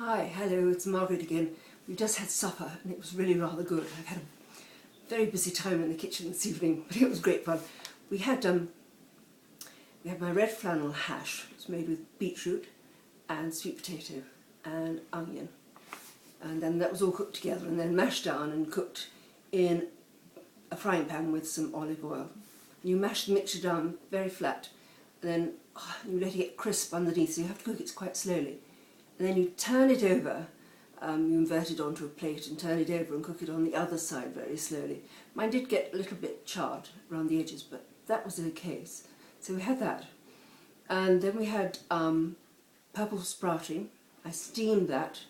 Hi, hello, it's Margaret again. We just had supper and it was really rather good. I've had a very busy time in the kitchen this evening, but it was great fun. We had my red flannel hash. It's made with beetroot and sweet potato and onion. And then that was all cooked together and then mashed down and cooked in a frying pan with some olive oil. You mash the mixture down very flat and then you let it get crisp underneath, so you have to cook it quite slowly. And then you turn it over, you invert it onto a plate and turn it over and cook it on the other side very slowly. Mine did get a little bit charred around the edges, but that was okay. So we had that. And then we had purple sprouting. I steamed that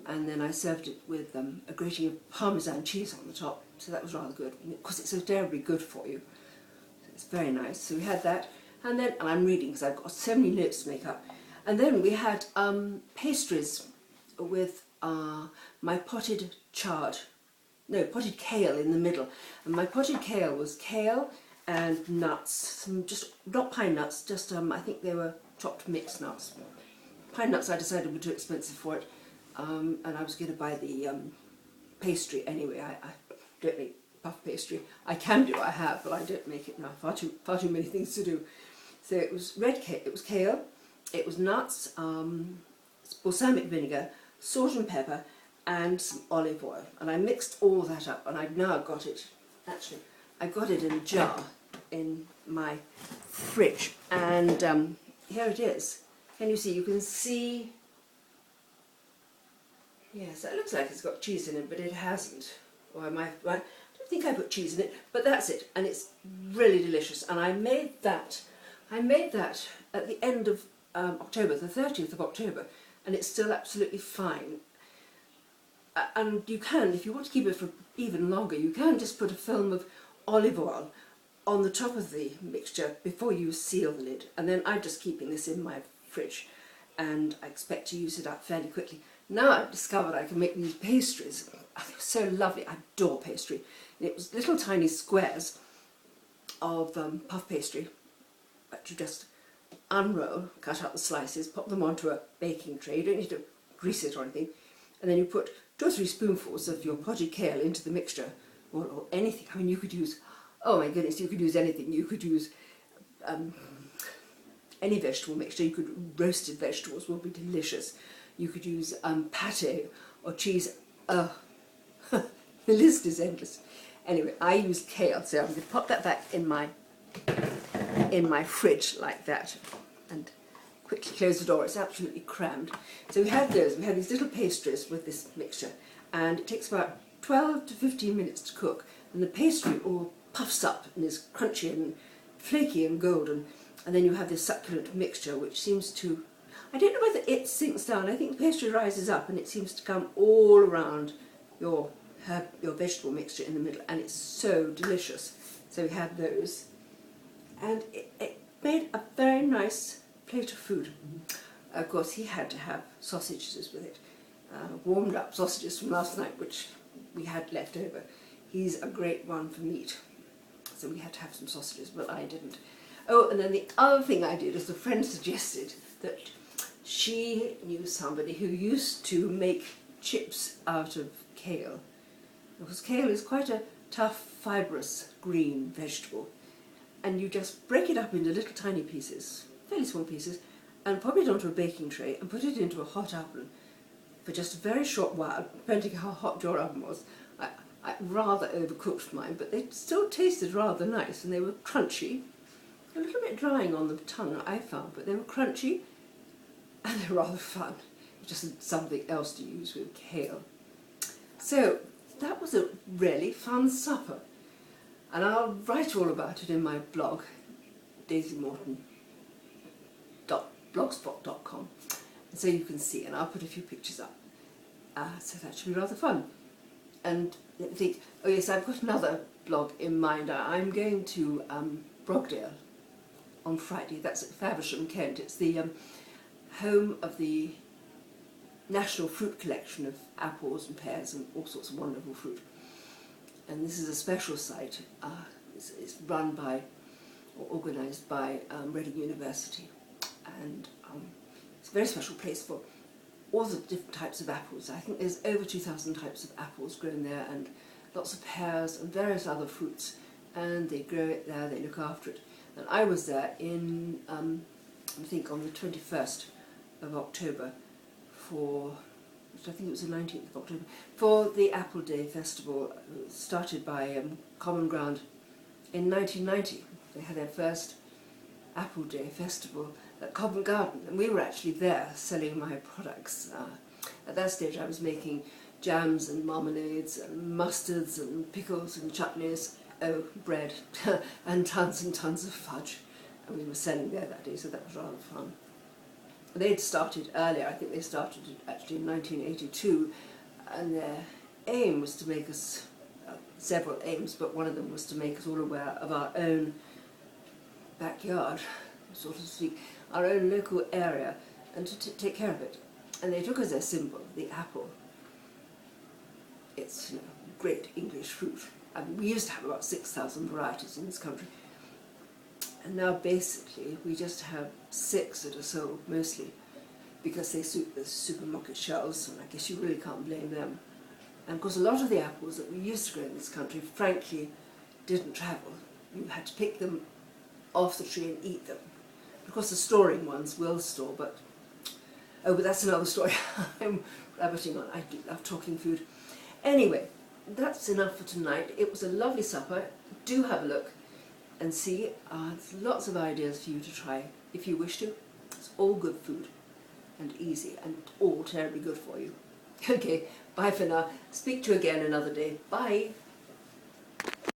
and then I served it with a grating of Parmesan cheese on the top. So that was rather good, because it's so terribly good for you. So it's very nice. So we had that. And then, and I'm reading because I've got so many notes to make up. And then we had pastries with my potted kale in the middle. And my potted kale was kale and nuts, some just not pine nuts, just I think they were chopped mixed nuts. Pine nuts I decided were too expensive for it, and I was going to buy the pastry anyway. I don't make puff pastry. I can do, I have, but I don't make it now. Far too many things to do. So it was it was kale. It was nuts, balsamic vinegar, salt and pepper, and some olive oil. And I mixed all that up, and I've now got it, actually, I got it in a jar in my fridge. And here it is. Can you see? You can see, yes, it looks like it's got cheese in it, but it hasn't. Or I don't think I put cheese in it, but that's it. And it's really delicious. And I made that at the end of October, the 30th of October, and it's still absolutely fine. And you can, if you want to keep it for even longer, you can just put a film of olive oil on the top of the mixture before you seal the lid. And then I'm just keeping this in my fridge, and I expect to use it up fairly quickly. Now I've discovered I can make these pastries. They're so lovely. I adore pastry. And it was little tiny squares of puff pastry, but you just unroll, cut out the slices, pop them onto a baking tray. You don't need to grease it or anything. And then you put 2 or 3 spoonfuls of your potted kale into the mixture, or anything. I mean, you could use, oh my goodness, you could use anything. You could use any vegetable mixture. You could, roasted vegetables would be delicious. You could use pate or cheese. The list is endless. Anyway, I used kale, so I'm going to pop that back in my fridge like that and quickly close the door. It's absolutely crammed. So we had those. We had these little pastries with this mixture, and it takes about 12 to 15 minutes to cook, and the pastry all puffs up and is crunchy and flaky and golden, and then you have this succulent mixture which seems to, I don't know whether it sinks down. I think the pastry rises up and it seems to come all around your vegetable mixture in the middle, and it's so delicious. So we had those, and it made a very nice plate of food. Of course, he had to have sausages with it, warmed up sausages from last night, which we had left over. He's a great one for meat, so we had to have some sausages, but I didn't. Oh, and then the other thing I did is a friend suggested that she knew somebody who used to make chips out of kale, because kale is quite a tough, fibrous green vegetable. And you just break it up into little tiny pieces, fairly small pieces, and pop it onto a baking tray and put it into a hot oven for just a very short while, depending how hot your oven was. I rather overcooked mine, but they still tasted rather nice, and they were crunchy. A little bit drying on the tongue, I found, but they were crunchy, and they were rather fun. Just something else to use with kale. So that was a really fun supper. And I'll write all about it in my blog, daisymorton.blogspot.com, and so you can see, and I'll put a few pictures up. So that should be rather fun. And let me think, oh yes, I've got another blog in mind. I'm going to Brogdale on Friday. That's at Faversham, Kent. It's the home of the National Fruit Collection of apples and pears and all sorts of wonderful fruit. And this is a special site. It's run by, or organised by Reading University, and it's a very special place for all the different types of apples. I think there's over 2,000 types of apples grown there, and lots of pears and various other fruits, and they grow it there, they look after it. And I was there in, I think on the 21st of October for, which I think it was the 19th of October, for the Apple Day Festival, started by Common Ground in 1990. They had their first Apple Day Festival at Covent Garden, and we were actually there selling my products. At that stage I was making jams and marmalades and mustards and pickles and chutneys, bread, and tons of fudge, and we were selling there that day, so that was rather fun. They'd started earlier, I think they started actually in 1982, and their aim was to make us, several aims, but one of them was to make us all aware of our own backyard, so to speak, our own local area, and to take care of it. And they took as their symbol the apple. It's, you know, great English fruit. I mean, we used to have about 6,000 varieties in this country, and now basically we just have 6 that are sold, mostly because they suit the supermarket shelves, and I guess you really can't blame them. And of course a lot of the apples that we used to grow in this country frankly didn't travel. You had to pick them off the tree and eat them. Of course the storing ones will store, but that's another story. I'm rabbiting on. I do love talking food. Anyway, that's enough for tonight. It was a lovely supper. Do have a look and see. There's lots of ideas for you to try if you wish to. It's all good food and easy and all terribly good for you. Okay, bye for now. Speak to you again another day. Bye.